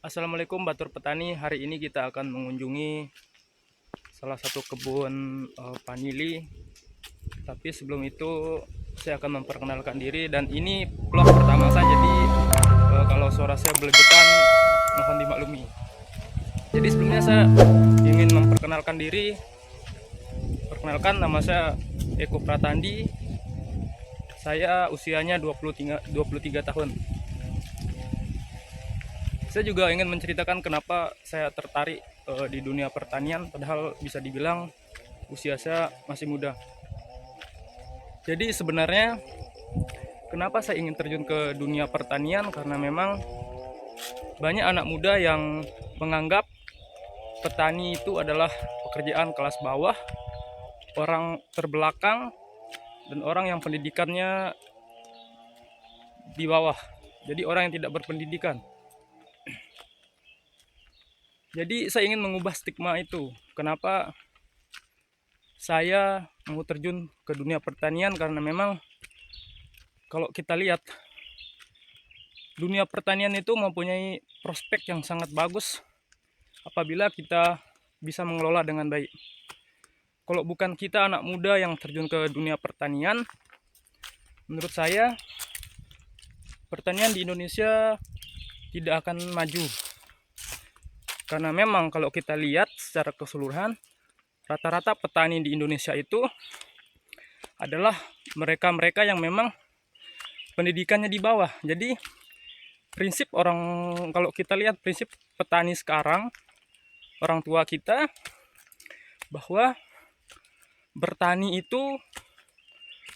Assalamualaikum Batur Petani. Hari ini kita akan mengunjungi salah satu kebun vanili. Tapi sebelum itu saya akan memperkenalkan diri dan ini vlog pertama saya. Jadi kalau suara saya belegetan mohon dimaklumi. Jadi sebelumnya saya ingin memperkenalkan diri. Perkenalkan, nama saya Eko Pratandi. Saya usianya 23 tahun. Saya juga ingin menceritakan kenapa saya tertarik di dunia pertanian, padahal bisa dibilang usia saya masih muda. Jadi sebenarnya kenapa saya ingin terjun ke dunia pertanian, karena memang banyak anak muda yang menganggap petani itu adalah pekerjaan kelas bawah, orang terbelakang, dan orang yang pendidikannya di bawah. Jadi orang yang tidak berpendidikan. Jadi saya ingin mengubah stigma itu. Kenapa saya mau terjun ke dunia pertanian? Karena memang kalau kita lihat dunia pertanian itu mempunyai prospek yang sangat bagus apabila kita bisa mengelola dengan baik. Kalau bukan kita anak muda yang terjun ke dunia pertanian, menurut saya pertanian di Indonesia tidak akan maju. Karena memang kalau kita lihat secara keseluruhan, rata-rata petani di Indonesia itu adalah mereka-mereka yang memang pendidikannya di bawah. Jadi prinsip orang, kalau kita lihat prinsip petani sekarang, orang tua kita, bahwa bertani itu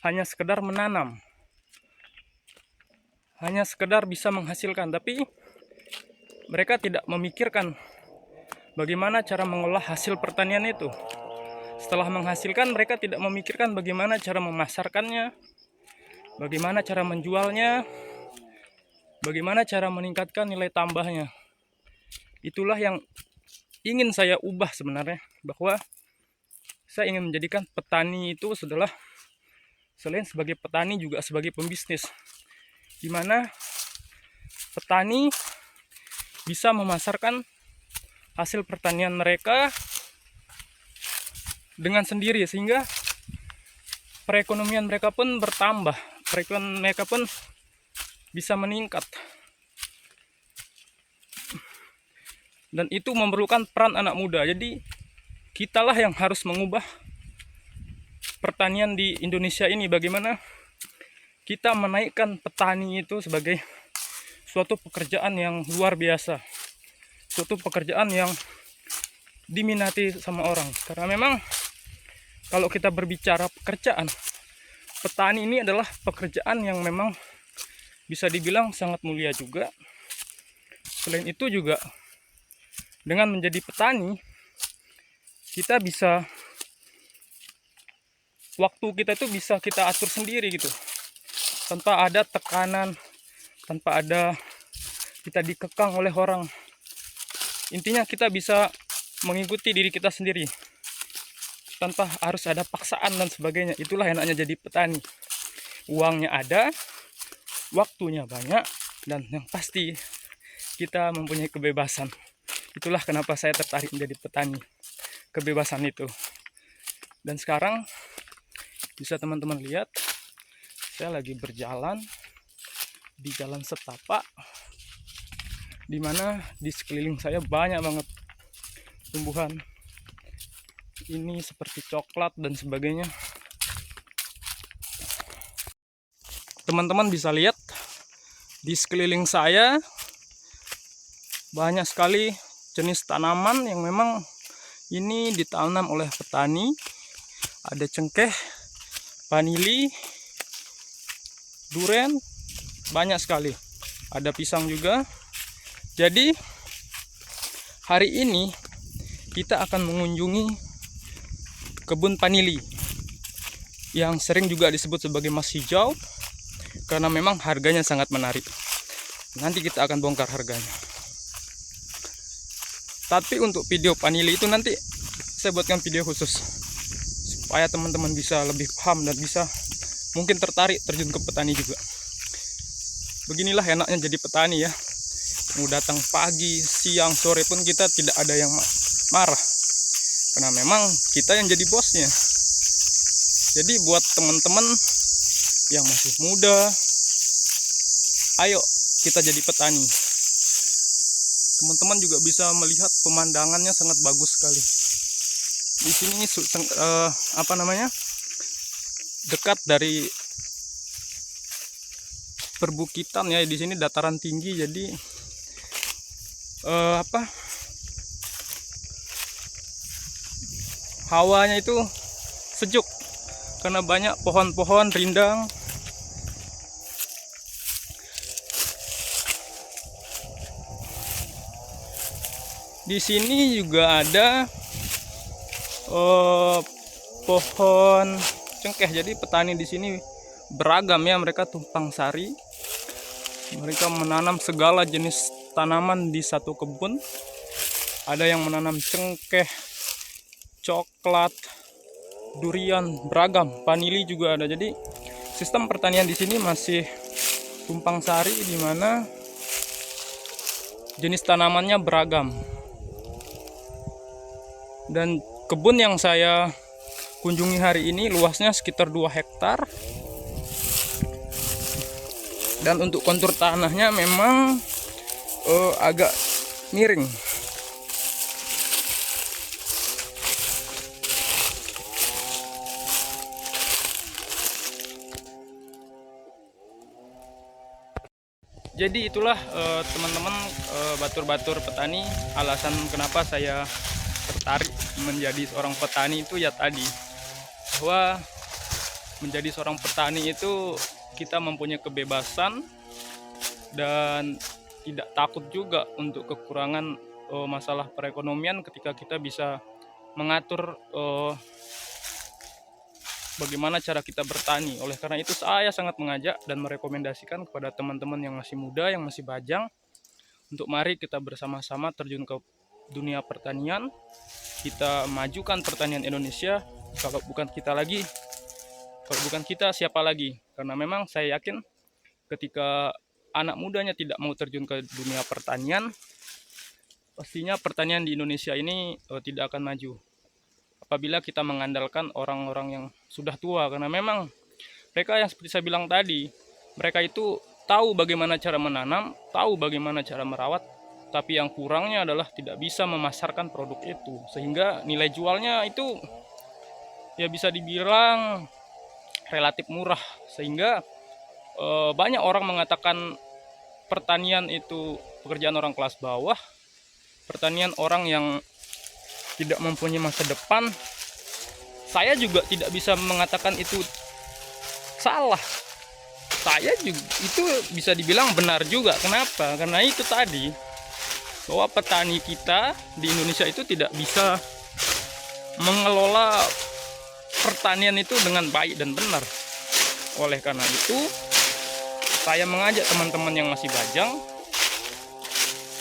hanya sekedar menanam, hanya sekedar bisa menghasilkan, tapi mereka tidak memikirkan bagaimana cara mengolah hasil pertanian itu. Setelah menghasilkan, mereka tidak memikirkan bagaimana cara memasarkannya, bagaimana cara menjualnya, bagaimana cara meningkatkan nilai tambahnya. Itulah yang ingin saya ubah sebenarnya, bahwa saya ingin menjadikan petani itu adalah selain sebagai petani juga sebagai pembisnis, di mana petani bisa memasarkan hasil pertanian mereka dengan sendiri, sehingga perekonomian mereka pun bertambah, perekonomian mereka pun bisa meningkat. Dan itu memerlukan peran anak muda. Jadi kitalah yang harus mengubah pertanian di Indonesia ini. Bagaimana kita menaikkan petani itu sebagai suatu pekerjaan yang luar biasa, suatu pekerjaan yang diminati sama orang. Karena memang kalau kita berbicara pekerjaan, petani ini adalah pekerjaan yang memang bisa dibilang sangat mulia juga. Selain itu juga, dengan menjadi petani, kita bisa, waktu kita itu bisa kita atur sendiri gitu, tanpa ada tekanan, tanpa ada kita dikekang oleh orang. Intinya kita bisa mengikuti diri kita sendiri tanpa harus ada paksaan dan sebagainya. Itulah enaknya jadi petani. Uangnya ada, waktunya banyak, dan yang pasti kita mempunyai kebebasan. Itulah kenapa saya tertarik menjadi petani, kebebasan itu. Dan sekarang bisa teman-teman lihat, saya lagi berjalan di jalan setapak, di mana di sekeliling saya banyak banget tumbuhan ini seperti coklat dan sebagainya. Teman-teman bisa lihat di sekeliling saya banyak sekali jenis tanaman yang memang ini ditanam oleh petani. Ada cengkeh, vanili, duren, banyak sekali. Ada pisang juga. Jadi hari ini kita akan mengunjungi kebun vanili yang sering juga disebut sebagai emas hijau, karena memang harganya sangat menarik. Nanti kita akan bongkar harganya. Tapi untuk video vanili itu nanti saya buatkan video khusus, supaya teman-teman bisa lebih paham dan bisa mungkin tertarik terjun ke petani juga. Beginilah enaknya jadi petani ya. mau datang pagi, siang, sore pun kita tidak ada yang marah, karena memang kita yang jadi bosnya. Jadi buat teman-teman yang masih muda, ayo kita jadi petani. Teman-teman juga bisa melihat pemandangannya sangat bagus sekali. Di sini dekat dari perbukitan ya. Di sini dataran tinggi, jadi hawanya itu sejuk karena banyak pohon-pohon rindang. Di sini juga ada pohon cengkeh. Jadi petani di sini beragam ya, mereka tumpang sari. Mereka menanam segala jenis tanaman di satu kebun. Ada yang menanam cengkeh, coklat, durian, beragam. Vanili juga ada. Jadi sistem pertanian di sini masih tumpang sari, di mana jenis tanamannya beragam. Dan kebun yang saya kunjungi hari ini luasnya sekitar 2 hektar. Dan untuk kontur tanahnya memang agak miring. Jadi itulah teman-teman, batur-batur petani, alasan kenapa saya tertarik menjadi seorang petani itu ya tadi, bahwa menjadi seorang petani itu kita mempunyai kebebasan dan tidak takut juga untuk kekurangan masalah perekonomian ketika kita bisa mengatur bagaimana cara kita bertani. Oleh karena itu saya sangat mengajak dan merekomendasikan kepada teman-teman yang masih muda, yang masih bajang, untuk mari kita bersama-sama terjun ke dunia pertanian. Kita majukan pertanian Indonesia. Kalau bukan kita siapa lagi? Karena memang saya yakin ketika anak mudanya tidak mau terjun ke dunia pertanian, pastinya pertanian di Indonesia ini tidak akan maju apabila kita mengandalkan orang-orang yang sudah tua. Karena memang mereka yang seperti saya bilang tadi, mereka itu tahu bagaimana cara menanam, tahu bagaimana cara merawat, tapi yang kurangnya adalah tidak bisa memasarkan produk itu, sehingga nilai jualnya itu ya bisa dibilang relatif murah. Sehingga banyak orang mengatakan pertanian itu pekerjaan orang kelas bawah, pertanian orang yang tidak mempunyai masa depan. Saya juga tidak bisa mengatakan itu salah. Saya juga itu bisa dibilang benar juga. Kenapa? Karena itu tadi, bahwa petani kita di Indonesia itu tidak bisa mengelola pertanian itu dengan baik dan benar. Oleh karena itu, saya mengajak teman-teman yang masih bajang,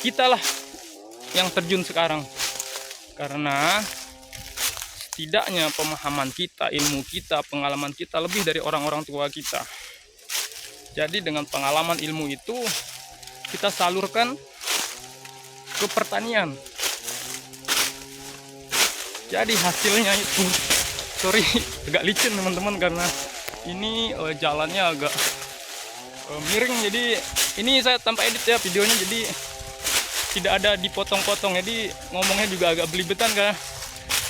kitalah yang terjun sekarang. Karena setidaknya pemahaman kita, ilmu kita, pengalaman kita lebih dari orang-orang tua kita. Jadi dengan pengalaman ilmu itu kita salurkan ke pertanian. Jadi hasilnya itu, sorry agak licin teman-teman, karena ini jalannya agak miring. Jadi ini saya tanpa edit ya videonya, jadi tidak ada dipotong-potong. Jadi ngomongnya juga agak belibetan karena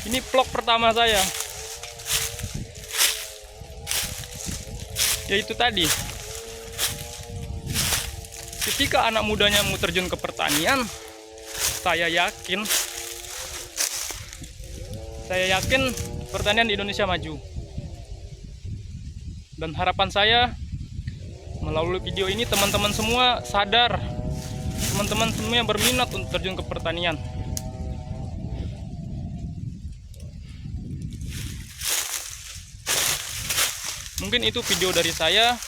ini vlog pertama saya. Yaitu tadi, ketika anak mudanya mau terjun ke pertanian, saya yakin pertanian di Indonesia maju. Dan harapan saya melalui video ini, teman-teman semua sadar, teman-teman semua yang berminat untuk terjun ke pertanian. Mungkin itu video dari saya.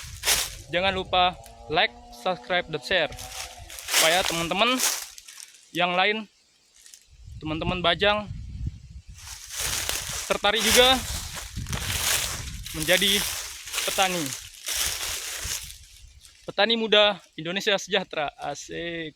Jangan lupa like, subscribe, dan share, supaya teman-teman yang lain, teman-teman bajang, tertarik juga menjadi petani. Petani muda Indonesia sejahtera. Asik.